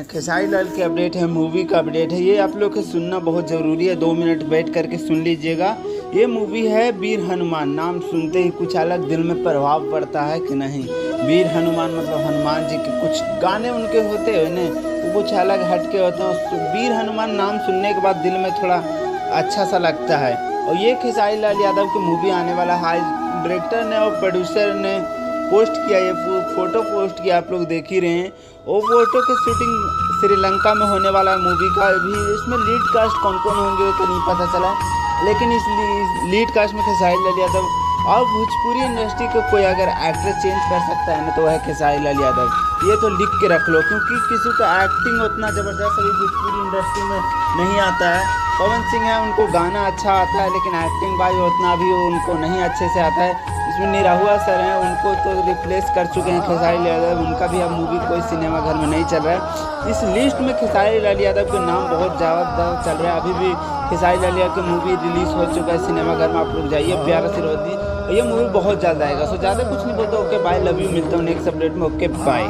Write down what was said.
खेसारी लाल की अपडेट है, मूवी का अपडेट है, ये आप लोग को सुनना बहुत ज़रूरी है। 2 मिनट बैठ करके सुन लीजिएगा। ये मूवी है वीर हनुमान। नाम सुनते ही कुछ अलग दिल में प्रभाव पड़ता है कि नहीं। वीर हनुमान मतलब हनुमान जी के कुछ गाने उनके होते हैं ना, वो कुछ अलग हटके होते हैं। वीर हनुमान नाम सुनने के बाद दिल में थोड़ा अच्छा सा लगता है। और ये खेसारी लाल यादव की मूवी आने वाला है। डायरेक्टर ने और प्रोड्यूसर ने पोस्ट किया, ये फोटो पोस्ट किया, आप लोग देख ही रहे हैं। वो फोटो की शूटिंग श्रीलंका में होने वाला है मूवी का। भी इसमें लीड कास्ट कौन कौन होंगे वो तो नहीं पता चला, लेकिन इस लीड कास्ट में खेसारी लाल यादव। और भोजपुरी इंडस्ट्री को कोई अगर एक्टर चेंज कर सकता है ना तो वह है खेसारी लाल यादव। ये तो लिख के रख लो, क्योंकि किसी का एक्टिंग उतना ज़बरदस्त अभी भोजपुरी इंडस्ट्री में नहीं आता है। पवन सिंह है, उनको गाना अच्छा आता है, लेकिन एक्टिंग भाई उतना भी उनको नहीं अच्छे से आता है। इसमें निराहुआ सर हैं, उनको तो रिप्लेस कर चुके हैं खेसारी लाल यादव। उनका भी अब मूवी कोई सिनेमा घर में नहीं चल रहा है। इस लिस्ट में खेसारी लाल यादव के नाम बहुत ज़्यादा चल रहा है। अभी भी खेसारी लाल यादव की मूवी रिलीज़ हो चुका है सिनेमा घर में, आप लोग जाइए 12 से रोज। ये मूवी बहुत ज़्यादा आएगा। सो ज़्यादा कुछ नहीं बोलता। ओके बाय, लव यू, मिलता हूँ नेक्स्ट अपडेट में। Okay bye.